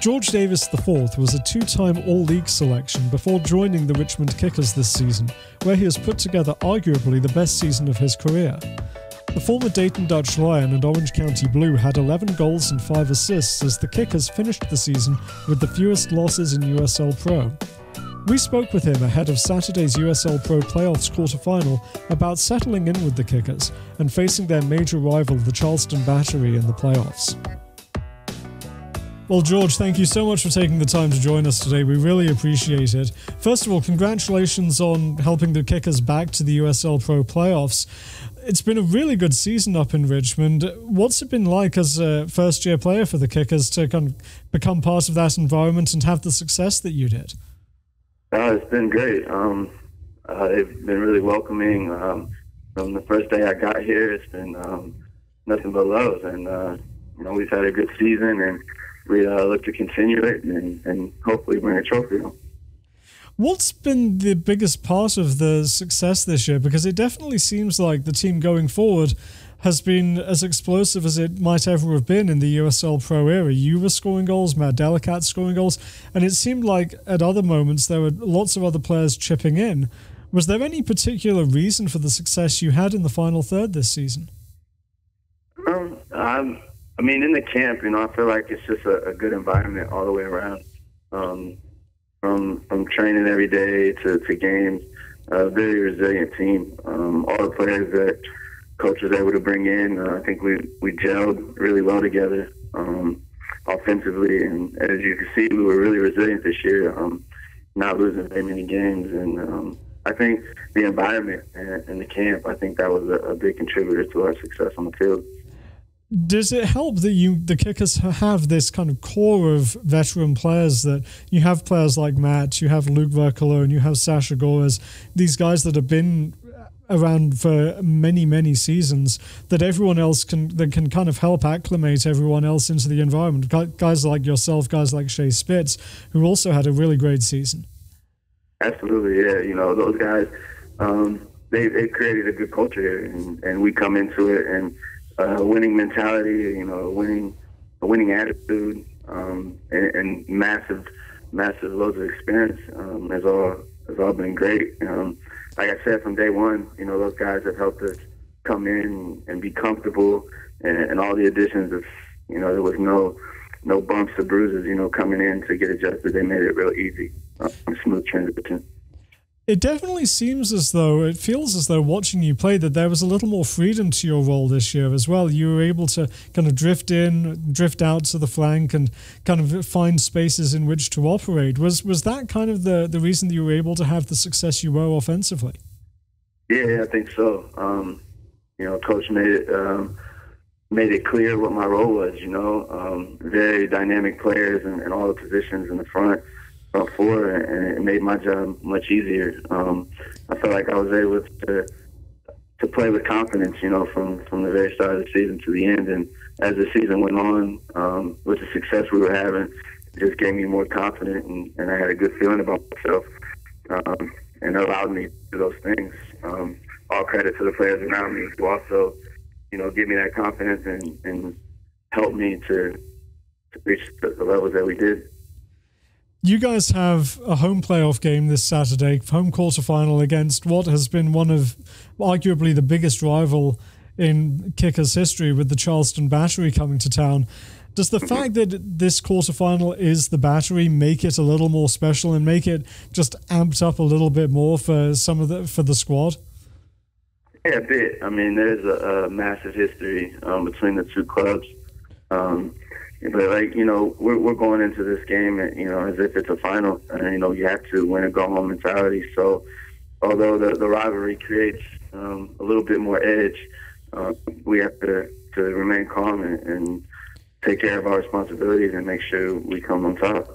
George Davis IV was a two-time All-League selection before joining the Richmond Kickers this season, where he has put together arguably the best season of his career. The former Dayton Dutch Lion and Orange County Blue had 11 goals and 5 assists as the Kickers finished the season with the fewest losses in USL PRO. We spoke with him ahead of Saturday's USL PRO Playoffs quarterfinal about settling in with the Kickers and facing their major rival, the Charleston Battery, in the playoffs. Well, George, thank you so much for taking the time to join us today. We really appreciate it. First of all, congratulations on helping the Kickers back to the USL PRO Playoffs. It's been a really good season up in Richmond. What's it been like as a first-year player for the Kickers to kind of become part of that environment and have the success that you did? It's been great. They've been really welcoming. From the first day I got here, it's been nothing but love. And, we've had a good season, and we look to continue it and hopefully bring a trophy home. What's been the biggest part of the success this year? Because it definitely seems like the team going forward has been as explosive as it might ever have been in the USL Pro era. You were scoring goals, Matt Delicat scoring goals, and it seemed like at other moments there were lots of other players chipping in. Was there any particular reason for the success you had in the final third this season? In the camp, I feel like it's just a good environment all the way around. From training every day to games, a very resilient team. All the players that coach was able to bring in, I think we gelled really well together offensively. And as you can see, we were really resilient this year, not losing very many games. And I think the environment and the camp, I think that was a big contributor to our success on the field. Does it help that the Kickers have this kind of core of veteran players, that you have players like Matt, you have Luke Verkalo, and you have Sasha Gores, these guys that have been around for many, many seasons, that everyone else can kind of help acclimate everyone else into the environment? Guys like yourself, guys like Shea Spitz, who also had a really great season. Absolutely, yeah. Those guys, they created a good culture here, and we come into it and a winning mentality, a winning attitude, and massive loads of experience has all been great. Like I said, from day one, those guys have helped us come in and be comfortable, and all the additions of, there was no bumps or bruises, coming in to get adjusted. They made it real easy, smooth transition. It definitely seems as though, it feels as though watching you play that there was a little more freedom to your role this year as well. You were able to kind of drift in, drift out to the flank and kind of find spaces in which to operate. Was that kind of the reason that you were able to have the success you were offensively? Yeah, I think so. Coach made it clear what my role was, very dynamic players in all the positions in the front four, and it made my job much easier. I felt like I was able to play with confidence, from the very start of the season to the end. And as the season went on, with the success we were having, it just gave me more confidence, and I had a good feeling about myself, and it allowed me to do those things. All credit to the players around me who also, give me that confidence and help me to reach the levels that we did. You guys have a home playoff game this Saturday, home quarterfinal against what has been one of arguably the biggest rival in Kickers history, with the Charleston Battery coming to town. Does the fact that this quarterfinal is the Battery make it a little more special and make it just amped up a little bit more for for the squad? Yeah, a bit. There's a massive history between the two clubs. But we're going into this game, as if it's a final, and you have to win or go home mentality. So, although the rivalry creates a little bit more edge, we have to remain calm and take care of our responsibilities and make sure we come on top.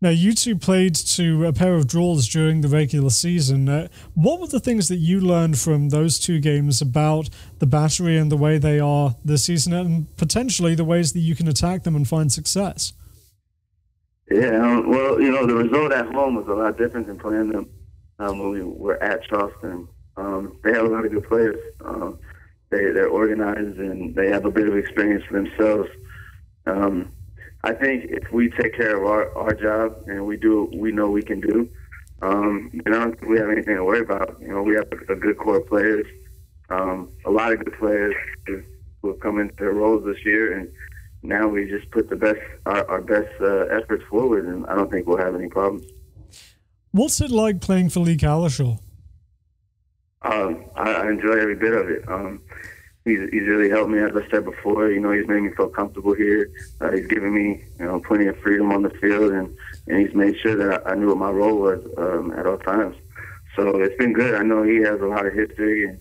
Now, you two played to a pair of draws during the regular season. What were the things that you learned from those two games about the Battery and the way they are this season, and potentially the ways that you can attack them and find success? Yeah, the result at home was a lot different than playing them when we were at Charleston. They have a lot of good players. They're organized, and they have a bit of experience for themselves. I think if we take care of our job and we do what we know we can do, then I don't think we have anything to worry about. You know, we have a good core of players, a lot of good players who have come into their roles this year, and now we just put our best efforts forward, and I don't think we'll have any problems. What's it like playing for Lee Calishaw? I enjoy every bit of it. He's really helped me, as I said before. You know, he's made me feel comfortable here. He's given me, you know, plenty of freedom on the field, and he's made sure that I knew what my role was at all times. So it's been good. I know he has a lot of history, and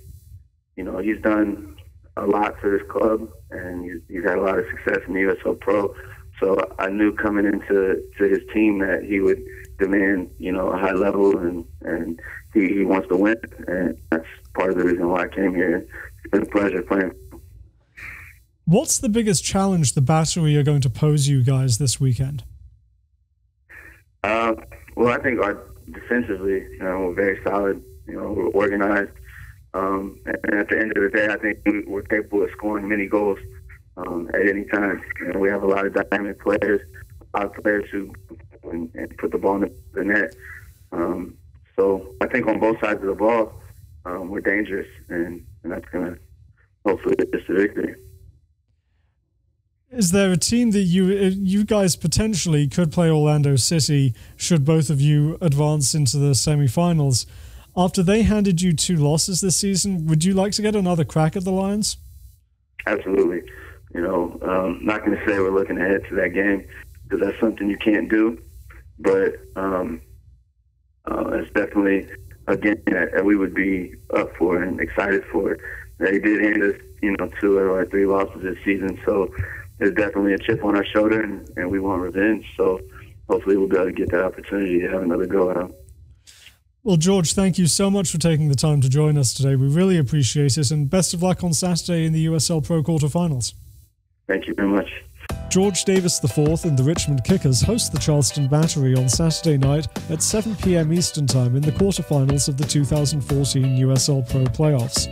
you know, he's done a lot for this club, and he's had a lot of success in the USL PRO. So I knew coming into his team that he would demand, you know, a high level, and he wants to win, and that's part of the reason why I came here. It's been a pleasure playing. What's the biggest challenge the Battery are going to pose you guys this weekend? Well, I think defensively, you know, we're very solid. You know, we're organized. And at the end of the day, I think we're capable of scoring many goals at any time. You know, we have a lot of dynamic players, a lot of players who and put the ball in the net. So I think on both sides of the ball, we're dangerous, and that's going to hopefully get us to victory. Is there a team that you guys potentially could play Orlando City should both of you advance into the semi-finals? After they handed you 2 losses this season, would you like to get another crack at the Lions? Absolutely. You know, I'm not going to say we're looking ahead to that game because that's something you can't do. But it's definitely a game that we would be up for and excited for. They did hand us, you know, 2 or 3 losses this season, so there's definitely a chip on our shoulder, and we want revenge. So hopefully we'll be able to get that opportunity to have another go at them. Well, George, thank you so much for taking the time to join us today. We really appreciate it, and best of luck on Saturday in the USL PRO quarterfinals. Thank you very much. George Davis IV and the Richmond Kickers host the Charleston Battery on Saturday night at 7 p.m. Eastern Time in the quarterfinals of the 2014 USL PRO Playoffs.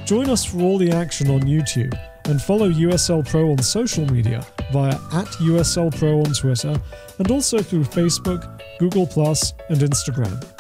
Join us for all the action on YouTube and follow USL PRO on social media via @USL PRO on Twitter and also through Facebook, Google+, and Instagram.